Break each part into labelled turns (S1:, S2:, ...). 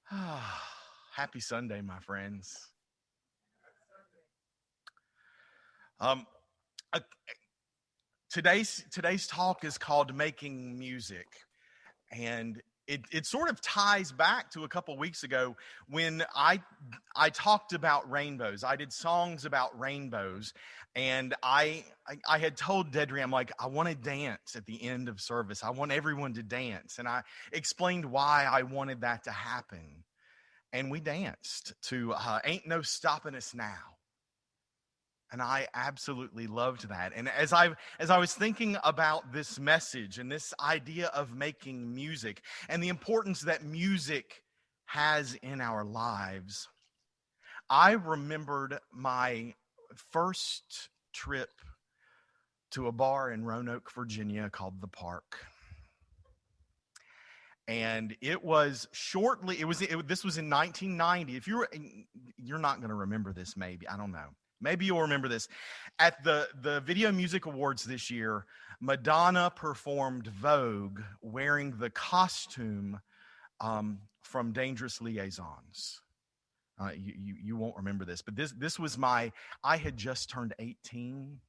S1: Happy Sunday, my friends. Um, uh, today's talk is called "Making Music," and it sort of ties back to a couple weeks ago when I talked about rainbows. I did songs about rainbows, and I had told Dedry, I'm like, I want to dance at the end of service. I want everyone to dance, and I explained why I wanted that to happen. And we danced to "Ain't No Stopping Us Now," and I absolutely loved that. And as I was thinking about this message and this idea of making music and the importance that music has in our lives, I remembered my first trip to a bar in Roanoke, Virginia called The Park. And it was shortly, this was in 1990. If you're not going to remember this, maybe, I don't know. Maybe you'll remember this. At the Video Music Awards this year, Madonna performed Vogue wearing the costume from Dangerous Liaisons. You won't remember this, but this was I had just turned 18,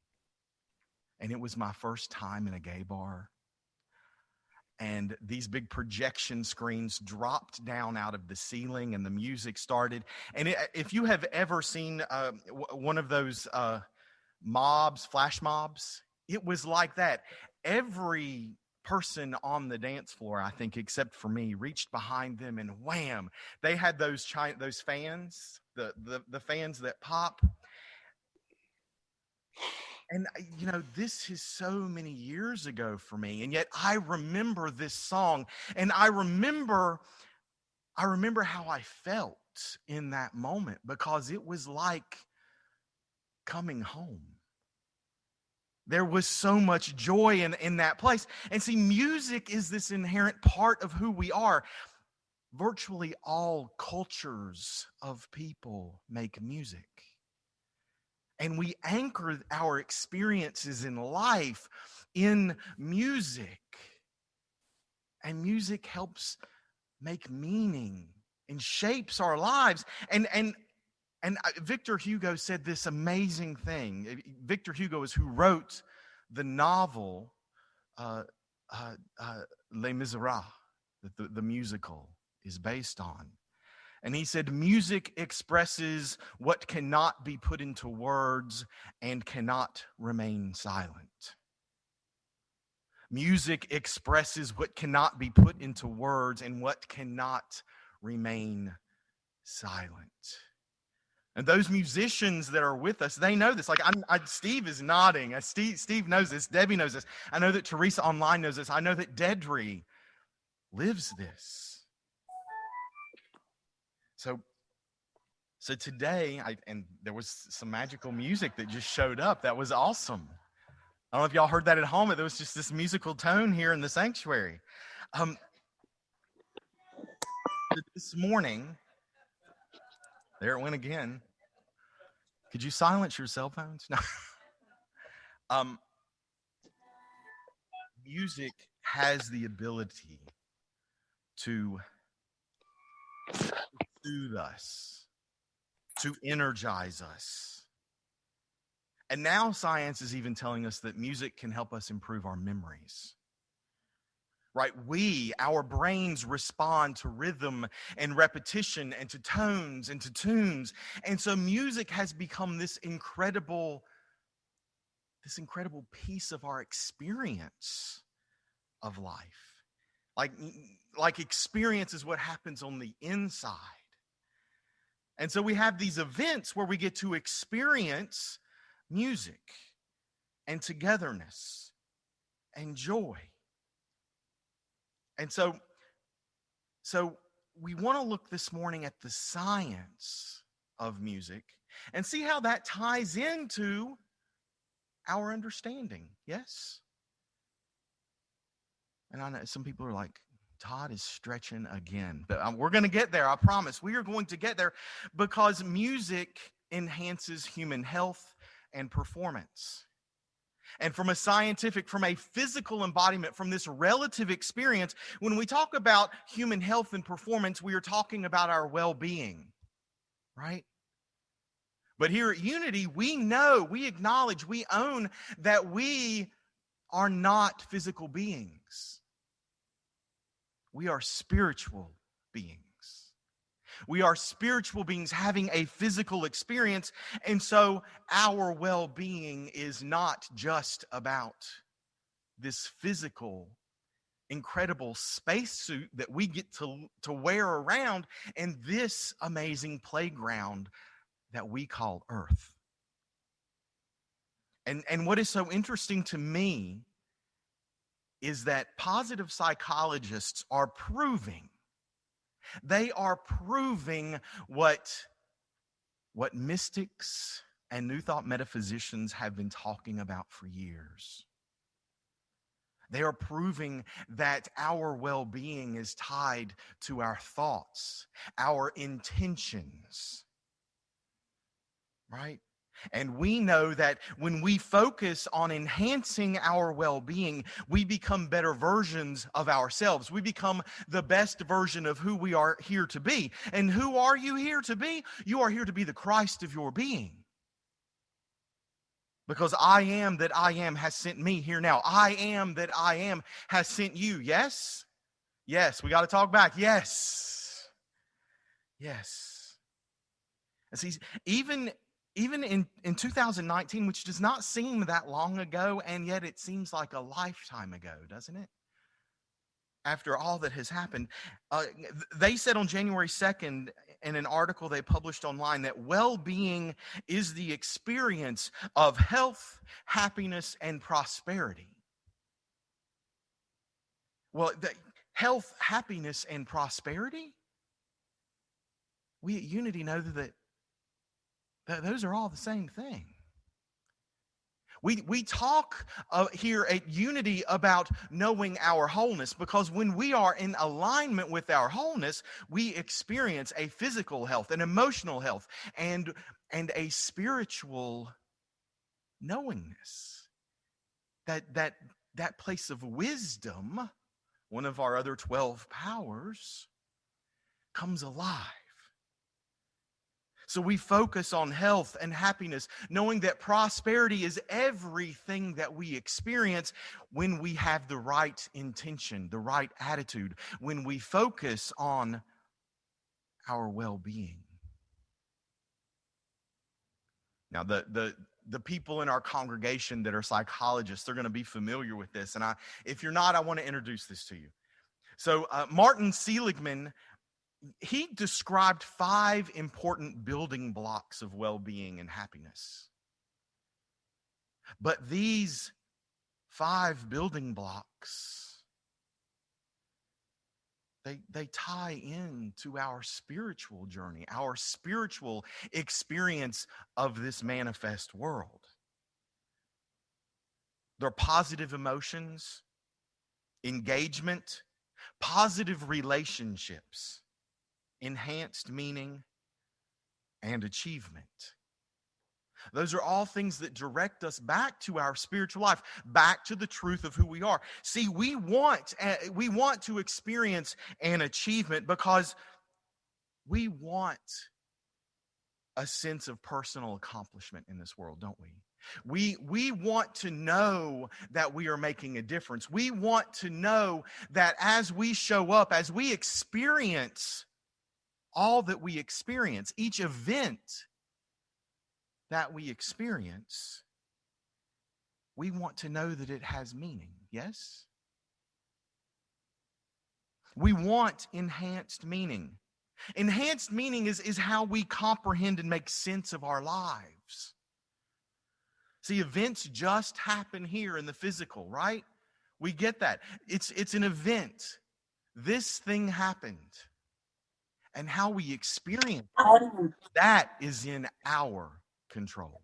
S1: and it was my first time in a gay bar. And these big projection screens dropped down out of the ceiling, and the music started. And if you have ever seen one of those flash mobs, it was like that. Every person on the dance floor, I think, except for me, reached behind them, and wham! They had those fans, the fans that pop. And, this is so many years ago for me, and yet I remember this song, and I remember how I felt in that moment, because it was like coming home. There was so much joy in that place. And see, music is this inherent part of who we are. Virtually all cultures of people make music. And we anchor our experiences in life in music. And music helps make meaning and shapes our lives. And Victor Hugo said this amazing thing. Victor Hugo is who wrote the novel Les Miserables, that the musical is based on. And he said, music expresses what cannot be put into words and cannot remain silent. Music expresses what cannot be put into words and what cannot remain silent. And those musicians that are with us, they know this. Like Steve is nodding. Steve knows this. Debbie knows this. I know that Teresa online knows this. I know that Dedry lives this. So today, and there was some magical music that just showed up. That was awesome. I don't know if y'all heard that at home, but there was just this musical tone here in the sanctuary. This morning, there it went again. Could you silence your cell phones? No. Music has the ability to soothe us, to energize us. And now science is even telling us that music can help us improve our memories. Right? Our brains respond to rhythm and repetition and to tones and to tunes. And so music has become this incredible piece of our experience of life. Like experience is what happens on the inside. And so we have these events where we get to experience music and togetherness and joy. And so we want to look this morning at the science of music and see how that ties into our understanding. Yes? And I know some people are like, Todd is stretching again. But we're going to get there, I promise. We are going to get there because music enhances human health and performance. And from a physical embodiment, from this relative experience, when we talk about human health and performance, we are talking about our well-being, right? But here at Unity, we know, we acknowledge, we own that we are not physical beings. We are spiritual beings. We are spiritual beings having a physical experience, and so our well-being is not just about this physical, incredible spacesuit that we get to wear around and this amazing playground that we call Earth. And what is so interesting to me is that positive psychologists are proving what mystics and New Thought metaphysicians have been talking about for years. They are proving that our well-being is tied to our thoughts, our intentions, right? And we know that when we focus on enhancing our well-being, we become better versions of ourselves. We become the best version of who we are here to be. And who are you here to be? You are here to be the Christ of your being. Because I am that I am has sent me here now. I am that I am has sent you. Yes? Yes, we got to talk back. Yes. Yes. And see, even in 2019, which does not seem that long ago, and yet it seems like a lifetime ago, doesn't it? After all that has happened. They said on January 2nd in an article they published online that well-being is the experience of health, happiness, and prosperity. Well, health, happiness, and prosperity? We at Unity know that those are all the same thing. We talk here at Unity about knowing our wholeness, because when we are in alignment with our wholeness, we experience a physical health, an emotional health, and a spiritual knowingness. That place of wisdom, one of our other 12 powers, comes alive. So we focus on health and happiness, knowing that prosperity is everything that we experience when we have the right intention, the right attitude, when we focus on our well-being. Now, the people in our congregation that are psychologists, they're going to be familiar with this. And if you're not, I want to introduce this to you. So Martin Seligman, he described 5 important building blocks of well-being and happiness. But these 5 building blocks, they tie into our spiritual journey, our spiritual experience of this manifest world. They're positive emotions, engagement, positive relationships, enhanced meaning, and achievement. Those are all things that direct us back to our spiritual life, back to the truth of who we are. See, we want to experience an achievement because we want a sense of personal accomplishment in this world, don't we? We want to know that we are making a difference. We want to know that as we show up, as we experience all that we experience, each event that we experience, we want to know that it has meaning, yes? We want enhanced meaning. Enhanced meaning is how we comprehend and make sense of our lives. See, events just happen here in the physical, right? We get that. It's an event. This thing happened. And how we experience that is in our control.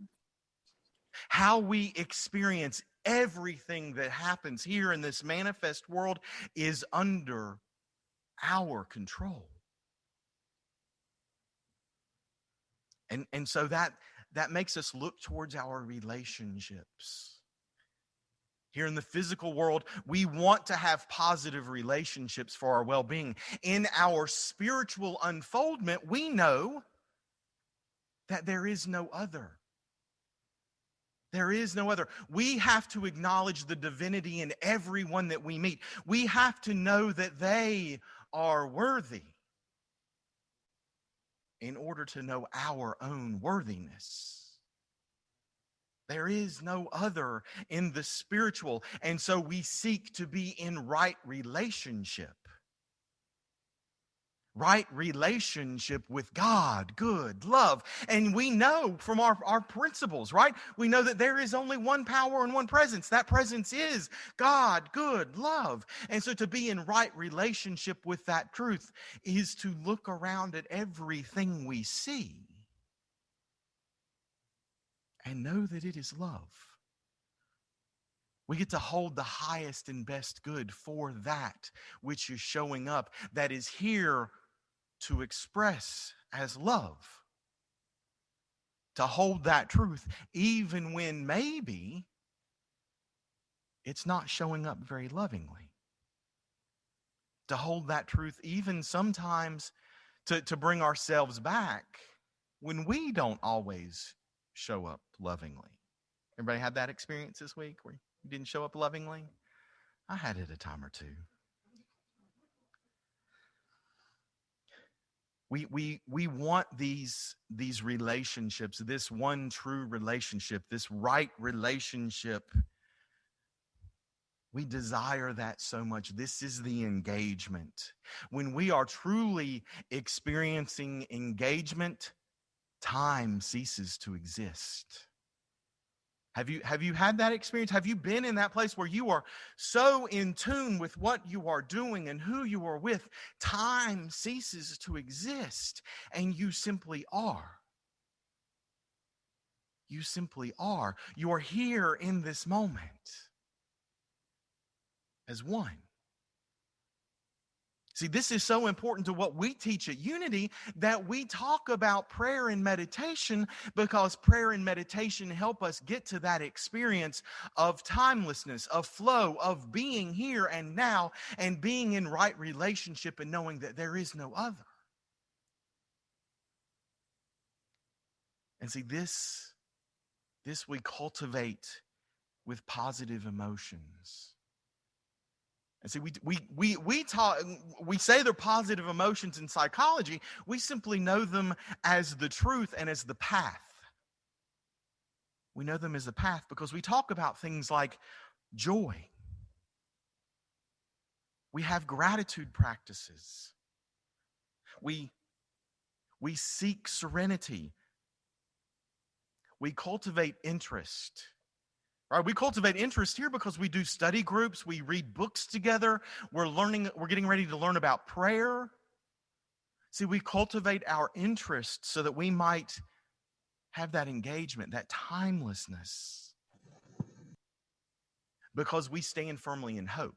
S1: How we experience everything that happens here in this manifest world is under our control. And so that makes us look towards our relationships. Here in the physical world, we want to have positive relationships for our well-being. In our spiritual unfoldment, we know that there is no other. There is no other. We have to acknowledge the divinity in everyone that we meet. We have to know that they are worthy in order to know our own worthiness. There is no other in the spiritual, and so we seek to be in right relationship. Right relationship with God, good, love. And we know from our principles, right? We know that there is only one power and one presence. That presence is God, good, love. And so to be in right relationship with that truth is to look around at everything we see and know that it is love. We get to hold the highest and best good for that which is showing up, that is here to express as love. To hold that truth even when maybe it's not showing up very lovingly. To hold that truth even sometimes to bring ourselves back when we don't always show up lovingly. Everybody had that experience this week where you didn't show up lovingly? I had it a time or two. We want these relationships, this one true relationship, this right relationship. We desire that so much. This is the engagement. When we are truly experiencing engagement, time ceases to exist. Have you had that experience? Have you been in that place where you are so in tune with what you are doing and who you are with, time ceases to exist and you simply are? You simply are. You are here in this moment as one. See, this is so important to what we teach at Unity, that we talk about prayer and meditation, because prayer and meditation help us get to that experience of timelessness, of flow, of being here and now, and being in right relationship and knowing that there is no other. And see, this we cultivate with positive emotions. And see, we say they're positive emotions in psychology. We simply know them as the truth and as the path. We know them as the path because we talk about things like joy. We have gratitude practices. We seek serenity. We cultivate interest. Right, we cultivate interest here because we do study groups, we read books together, we're getting ready to learn about prayer. See, we cultivate our interest so that we might have that engagement, that timelessness. Because we stand firmly in hope.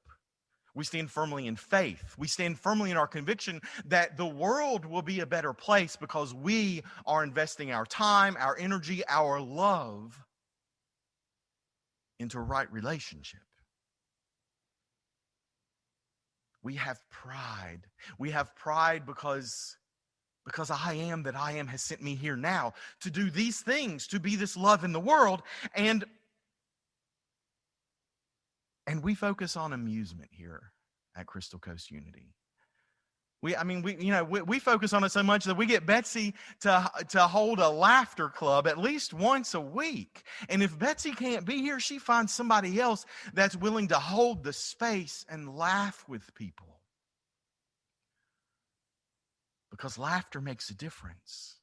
S1: We stand firmly in faith. We stand firmly in our conviction that the world will be a better place because we are investing our time, our energy, our love into a right relationship. We have pride. We have pride because I am that I am has sent me here now to do these things, to be this love in the world. And we focus on amusement here at Crystal Coast Unity. We focus on it so much that we get Betsy to hold a laughter club at least once a week. And if Betsy can't be here, she finds somebody else that's willing to hold the space and laugh with people. Because laughter makes a difference.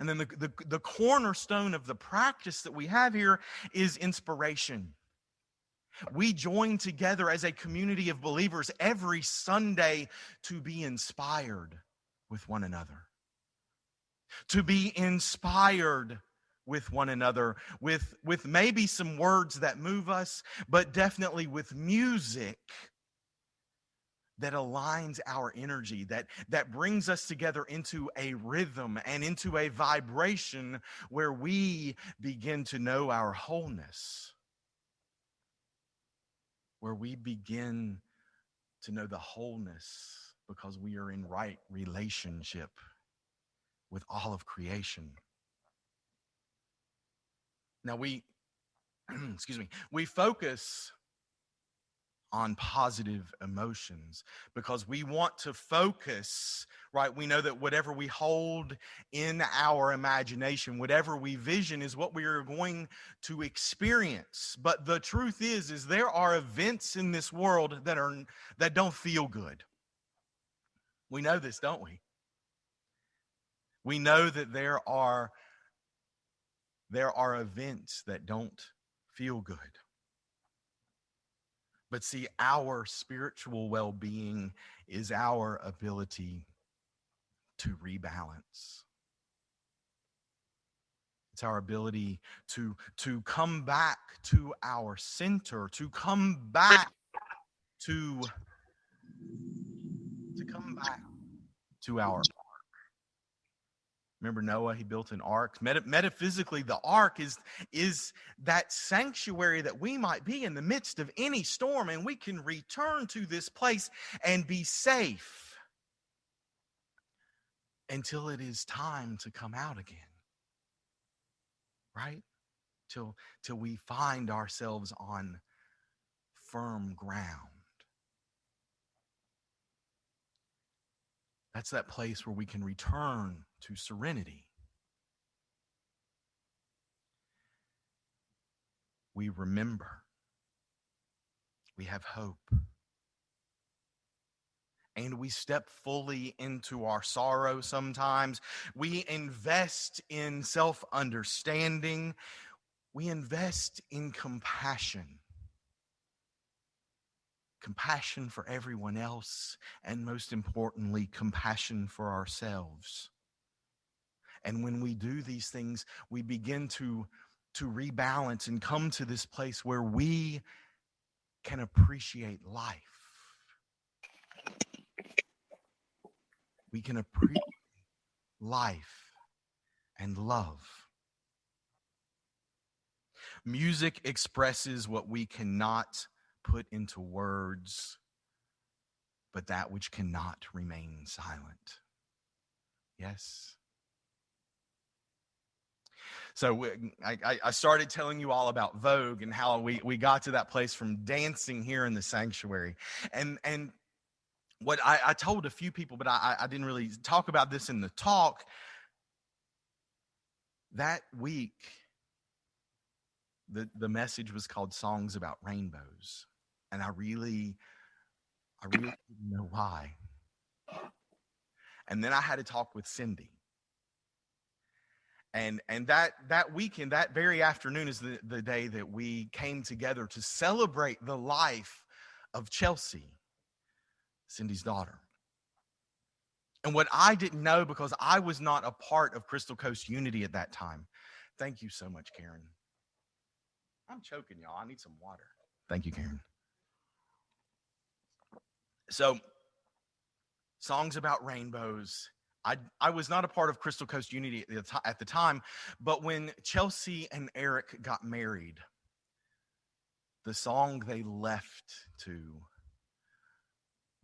S1: And then the cornerstone of the practice that we have here is inspiration. We join together as a community of believers every Sunday to be inspired with one another. To be inspired with one another, with maybe some words that move us, but definitely with music that aligns our energy, that brings us together into a rhythm and into a vibration where we begin to know our wholeness, where we begin to know the wholeness because we are in right relationship with all of creation. Now excuse me, we focus on positive emotions because we want to focus, right? We know that whatever we hold in our imagination, whatever we vision is what we are going to experience. But the truth is there are events in this world that don't feel good. We know this, don't we? We know that there are events that don't feel good. But see, our spiritual well-being is our ability to rebalance. It's our ability to come back to our center, to come back to our. Remember Noah, he built an ark. Metaphysically, the ark is that sanctuary that we might be in the midst of any storm, and we can return to this place and be safe until it is time to come out again. Right? Till we find ourselves on firm ground. That's that place where we can return to serenity. We remember. We have hope. And we step fully into our sorrow sometimes. We invest in self-understanding. We invest in compassion. Compassion for everyone else, and most importantly, compassion for ourselves. And when we do these things, we begin to rebalance and come to this place where we can appreciate life. We can appreciate life and love. Music expresses what we cannot put into words, but that which cannot remain silent. Yes. So I started telling you all about Vogue and how we got to that place from dancing here in the sanctuary. And what I told a few people, but I didn't really talk about this in the talk. That week, the message was called Songs About Rainbows. And I really didn't know why. And then I had to talk with Cindy. And that weekend, that very afternoon is the day that we came together to celebrate the life of Chelsea, Cindy's daughter. And what I didn't know, because I was not a part of Crystal Coast Unity at that time. Thank you so much, Karen. I'm choking, y'all. I need some water. Thank you, Karen. So, Songs About Rainbows. I was not a part of Crystal Coast Unity at the time, but when Chelsea and Eric got married, the song they left to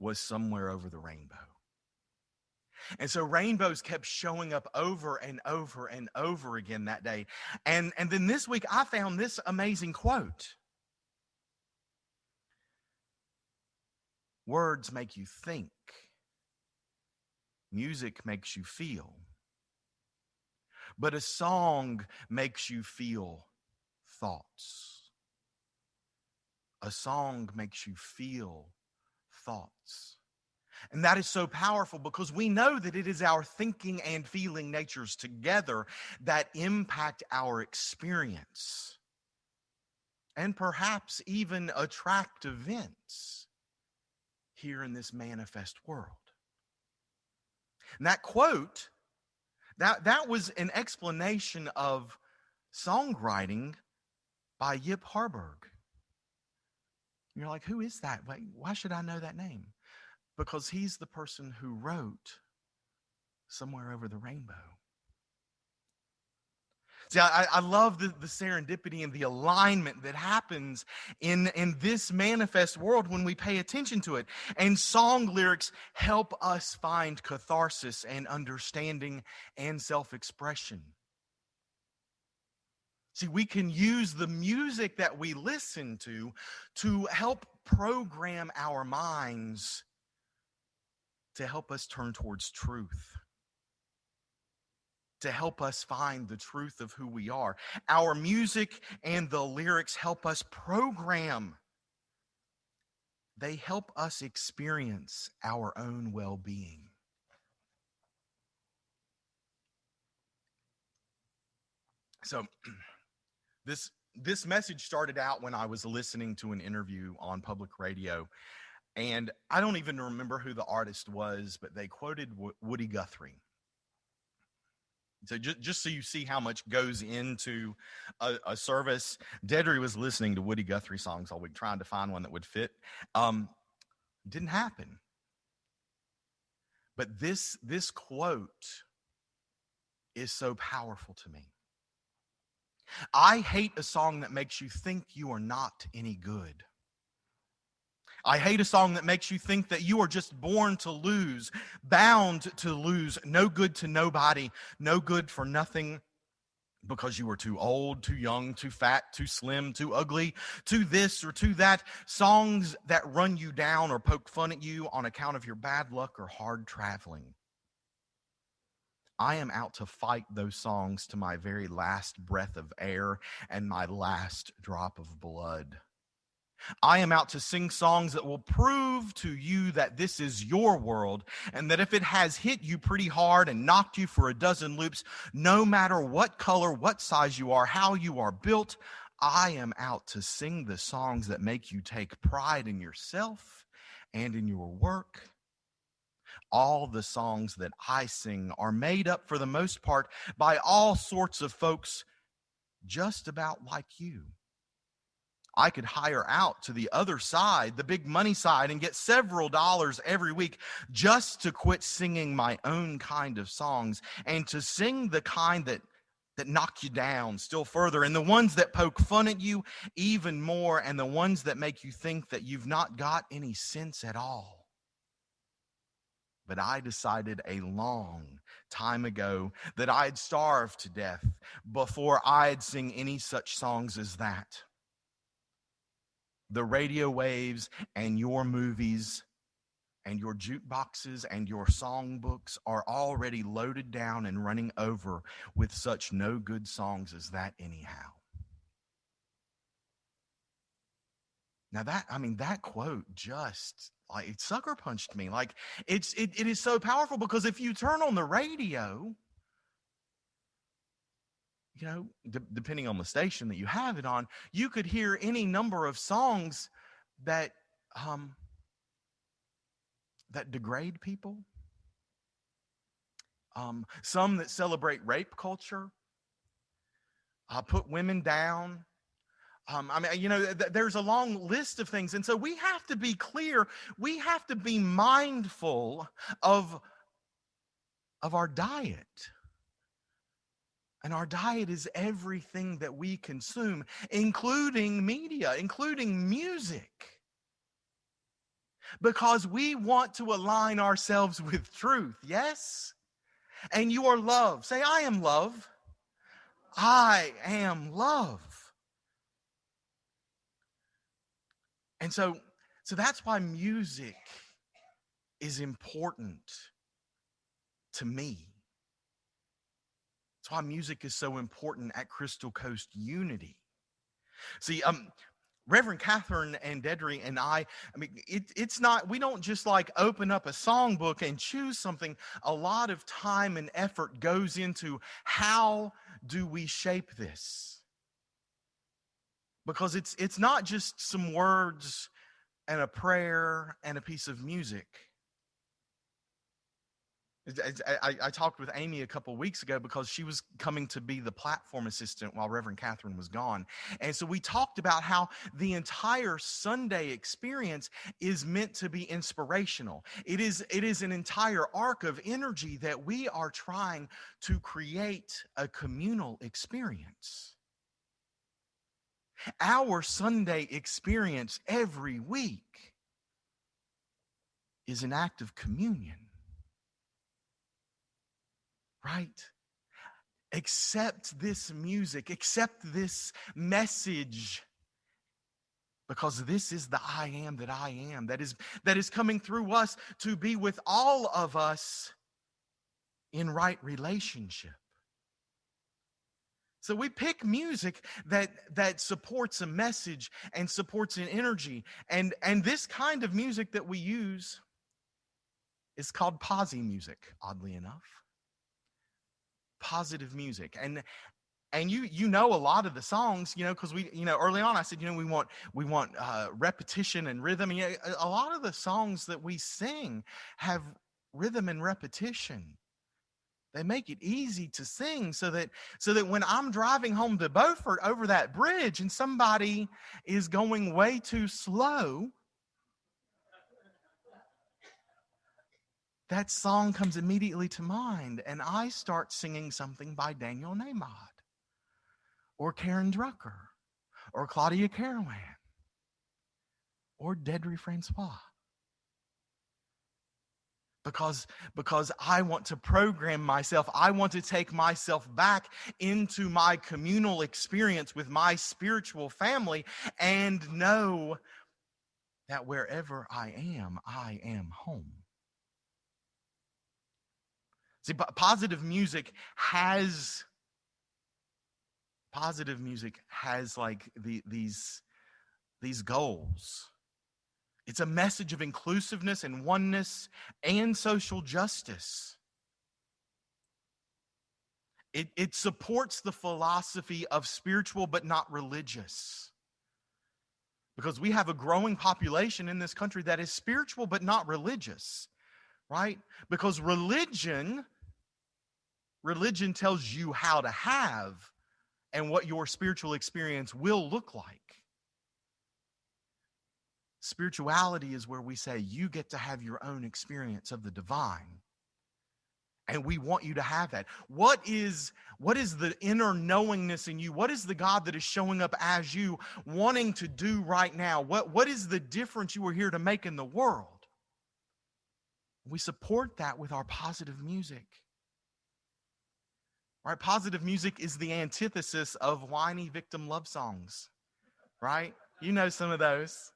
S1: was Somewhere Over the Rainbow. And so rainbows kept showing up over and over and over again that day. And then this week I found this amazing quote. Words make you think. Music makes you feel. But a song makes you feel thoughts. A song makes you feel thoughts. And that is so powerful because we know that it is our thinking and feeling natures together that impact our experience and perhaps even attract events here in this manifest world. And that quote, that was an explanation of songwriting by Yip Harburg. You're like, who is that? Why should I know that name? because he's the person who wrote Somewhere Over the Rainbow. See, I love the serendipity and the alignment that happens in this manifest world when we pay attention to it. And song lyrics help us find catharsis and understanding and self-expression. See, we can use the music that we listen to help program our minds to help us turn towards truth, to help us find the truth of who we are. Our music and the lyrics help us program. They help us experience our own well-being. So this message started out when I was listening to an interview on public radio, and I don't even remember who the artist was, but they quoted Woody Guthrie. So just so you see how much goes into a service, Dedry was listening to Woody Guthrie songs all week, trying to find one that would fit. Didn't happen. But this quote is so powerful to me. I hate a song that makes you think you are not any good. I hate a song that makes you think that you are just born to lose, bound to lose, no good to nobody, no good for nothing, because you were too old, too young, too fat, too slim, too ugly, too this or too that. Songs that run you down or poke fun at you on account of your bad luck or hard traveling. I am out to fight those songs to my very last breath of air and my last drop of blood. I am out to sing songs that will prove to you that this is your world, and that if it has hit you pretty hard and knocked you for a dozen loops, no matter what color, what size you are, how you are built, I am out to sing the songs that make you take pride in yourself and in your work. All the songs that I sing are made up for the most part by all sorts of folks just about like you. I could hire out to the other side, the big money side, and get several dollars every week just to quit singing my own kind of songs and to sing the kind that knock you down still further, and the ones that poke fun at you even more, and the ones that make you think that you've not got any sense at all. But I decided a long time ago that I'd starve to death before I'd sing any such songs as that. The radio waves and your movies and your jukeboxes and your songbooks are already loaded down and running over with such no good songs as that anyhow. Now that quote just it sucker punched me. Like it is so powerful, because if you turn on the radio, you know, depending on the station that you have it on, you could hear any number of songs that degrade people. Some that celebrate rape culture, put women down. There's a long list of things. And so we have to be clear. We have to be mindful of our diet. And our diet is everything that we consume, including media, including music. Because we want to align ourselves with truth, yes? And you are love. Say, I am love. I am love. And so that's why music is important to me. That's why music is so important at Crystal Coast Unity. See, Reverend Catherine and Dedry and it's not, we don't just like open up a songbook and choose something. A lot of time and effort goes into how do we shape this? Because it's not just some words and a prayer and a piece of music. I talked with Amy a couple weeks ago because she was coming to be the platform assistant while Reverend Catherine was gone. And so we talked about how the entire Sunday experience is meant to be inspirational. It is an entire arc of energy that we are trying to create a communal experience. Our Sunday experience every week is an act of communion. Right? Accept this music, accept this message, because this is the I am that I am that is coming through us to be with all of us in right relationship. So we pick music that supports a message and supports an energy. And this kind of music that we use is called posi music, oddly enough. Positive music. And you know a lot of the songs, because we, early on I said, we want repetition and rhythm. And a lot of the songs that we sing have rhythm and repetition. They make it easy to sing so that when I'm driving home to Beaufort over that bridge and somebody is going way too slow, that song comes immediately to mind, and I start singing something by Daniel Nahmod, or Karen Drucker, or Claudia Carawan, or Dedry Francois. Because I want to program myself. I want to take myself back into my communal experience with my spiritual family and know that wherever I am home. See, positive music has like these goals. It's a message of inclusiveness and oneness and social justice. It supports the philosophy of spiritual but not religious. Because we have a growing population in this country that is spiritual but not religious, right? Because religion tells you how to have and what your spiritual experience will look like. Spirituality is where we say you get to have your own experience of the divine. And we want you to have that. What is the inner knowingness in you? What is the God that is showing up as you wanting to do right now? What is the difference you are here to make in the world? We support that with our positive music. Right? Positive music is the antithesis of whiny victim love songs. Right? You know some of those.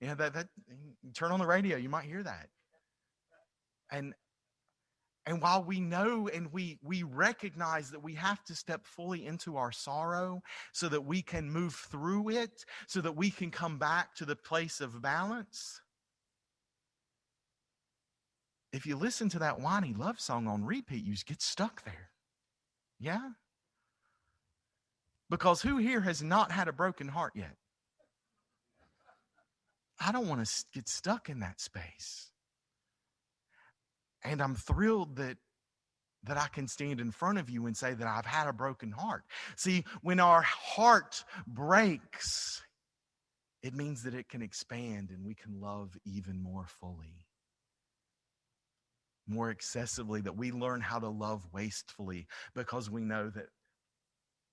S1: That turn on the radio, you might hear that. And while we know and we recognize that we have to step fully into our sorrow so that we can move through it, so that we can come back to the place of balance. If you listen to that whiny love song on repeat, you just get stuck there. Yeah? Because who here has not had a broken heart yet? I don't want to get stuck in that space. And I'm thrilled that I can stand in front of you and say that I've had a broken heart. See, when our heart breaks, it means that it can expand and we can love even more fully, more excessively, that we learn how to love wastefully because we know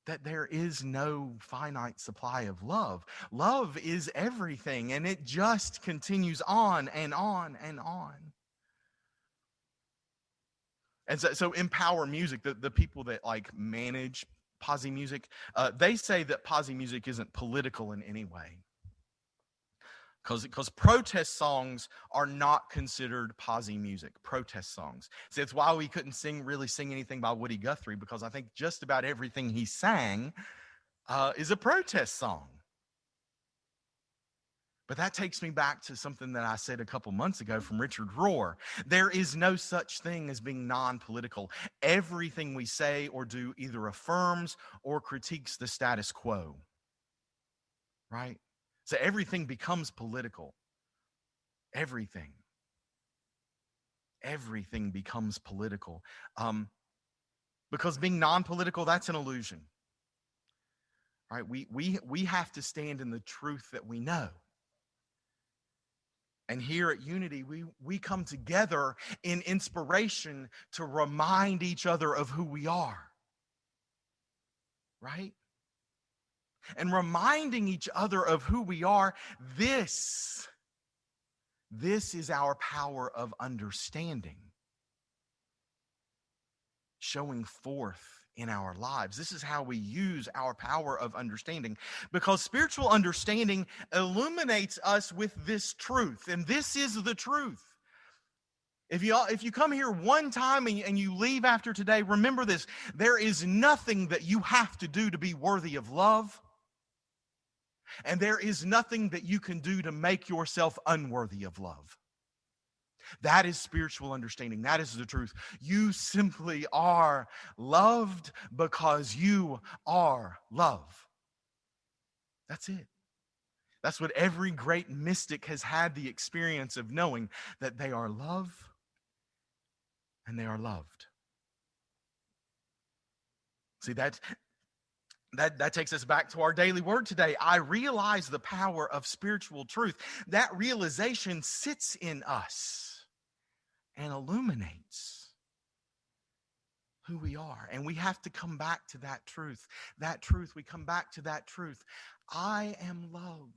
S1: that there is no finite supply of love. Love is everything, and it just continues on and on and on. And so Empower Music, the people that like manage posi music, they say that posi music isn't political in any way. Because protest songs are not considered posi music, protest songs. So it's why we couldn't really sing anything by Woody Guthrie, because I think just about everything he sang is a protest song. But that takes me back to something that I said a couple months ago from Richard Rohr. There is no such thing as being non-political. Everything we say or do either affirms or critiques the status quo. Right? So everything becomes political. Everything. everything becomes political. Because being non-political, that's an illusion. Right? We have to stand in the truth that we know. And here at Unity, we come together in inspiration to remind each other of who we are. Right? And reminding each other of who we are, this is our power of understanding, showing forth in our lives. This is how we use our power of understanding, because spiritual understanding illuminates us with this truth, and this is the truth. If you come here one time and you leave after today, remember this: there is nothing that you have to do to be worthy of love, and there is nothing that you can do to make yourself unworthy of love. That is spiritual understanding. That is the truth. You simply are loved because you are love. That's it. That's what every great mystic has had the experience of knowing, that they are love and they are loved. See, that takes us back to our daily word today. I realize the power of spiritual truth. That realization sits in us and illuminates who we are. And we have to come back to that truth. That truth, we come back to that truth. I am love,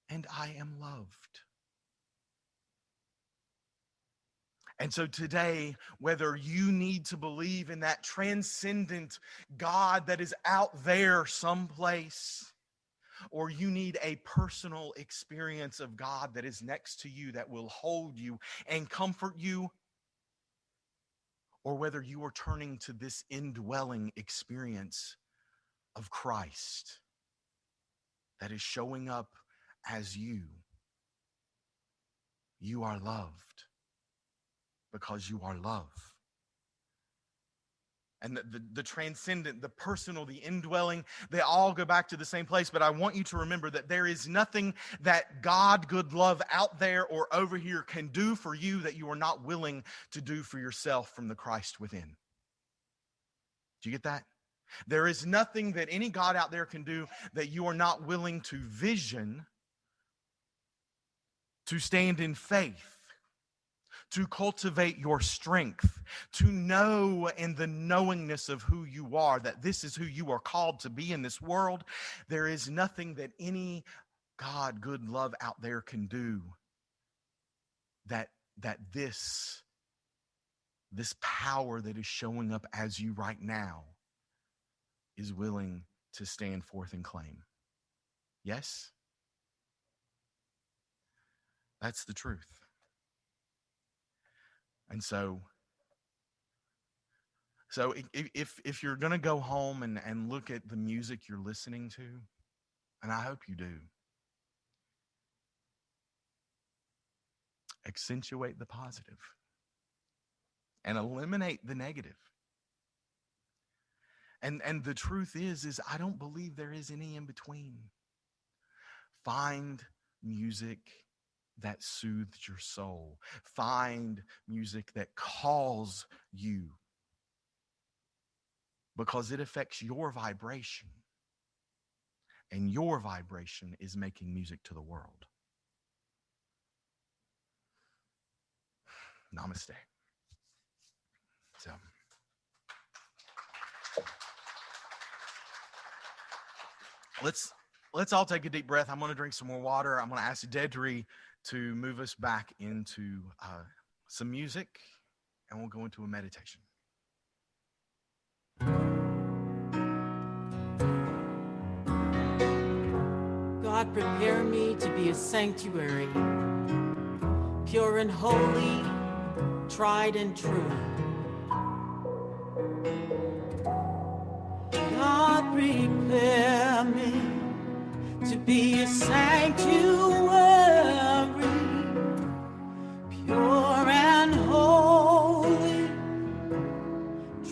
S1: and I am loved. And so today, whether you need to believe in that transcendent God that is out there someplace, or you need a personal experience of God that is next to you, that will hold you and comfort you, or whether you are turning to this indwelling experience of Christ that is showing up as you are loved because you are love. And the transcendent, the personal, the indwelling, they all go back to the same place. But I want you to remember that there is nothing that God, good love, out there or over here can do for you that you are not willing to do for yourself from the Christ within. Do you get that? There is nothing that any God out there can do that you are not willing to vision, to stand in faith, to cultivate your strength, to know in the knowingness of who you are, that this is who you are called to be in this world. There is nothing that any God, good love out there can do that this power that is showing up as you right now is willing to stand forth and claim. Yes? That's the truth. And so if you're going to go home and look at the music you're listening to, and I hope you do, accentuate the positive and eliminate the negative. And the truth is I don't believe there is any in between. Find music that soothes your soul. Find music that calls you, because it affects your vibration, and your vibration is making music to the world. Namaste. So let's all take a deep breath. I'm going to drink some more water. I'm going to ask Dedri to move us back into some music, and we'll go into a meditation.
S2: God, prepare me to be a sanctuary, pure and holy, tried and true. God, prepare me to be a sanctuary, pure and holy,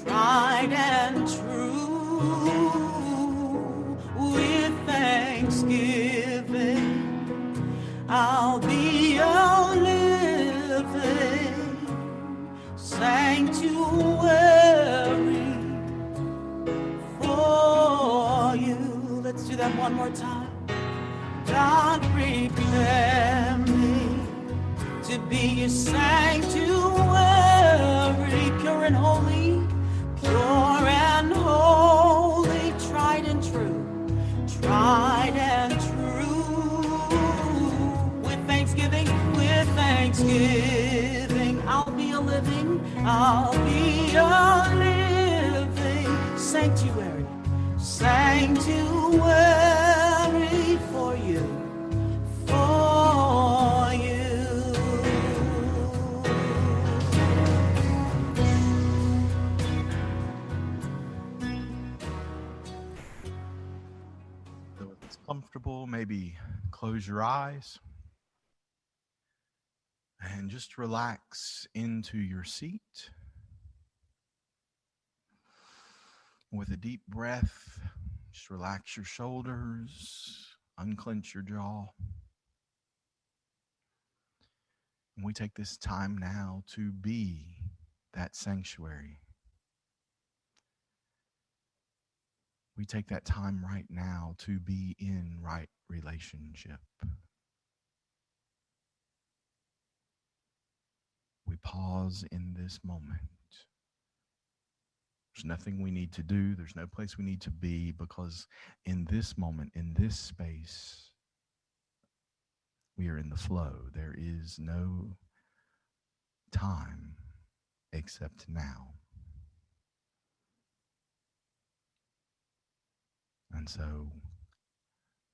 S2: tried and true. With thanksgiving, I'll be a living sanctuary for you. Let's do that one more time. God, prepare me to be a sanctuary, pure and holy, tried and true, tried and true. With thanksgiving, I'll be a living sanctuary, sanctuary for you. For you.
S1: So if it's comfortable, maybe close your eyes and just relax into your seat. With a deep breath, just relax your shoulders, unclench your jaw. And we take this time now to be that sanctuary. We take that time right now to be in right relationship. We pause in this moment. There's nothing we need to do. There's no place we need to be, because in this moment, in this space, we are in the flow. There is no time except now. And so,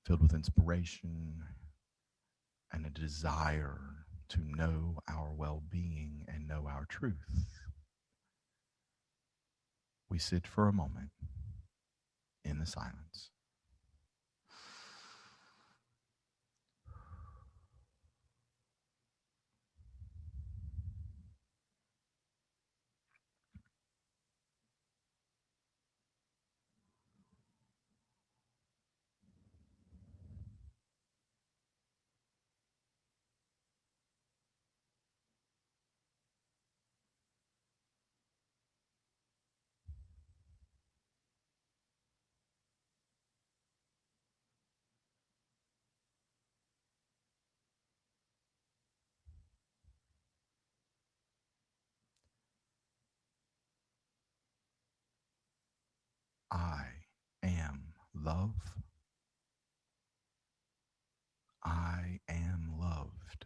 S1: filled with inspiration and a desire to know our well-being and know our truth, we sit for a moment in the silence. I am love. I am loved.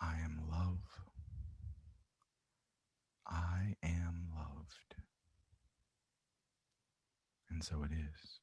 S1: I am love. I am loved. And so it is.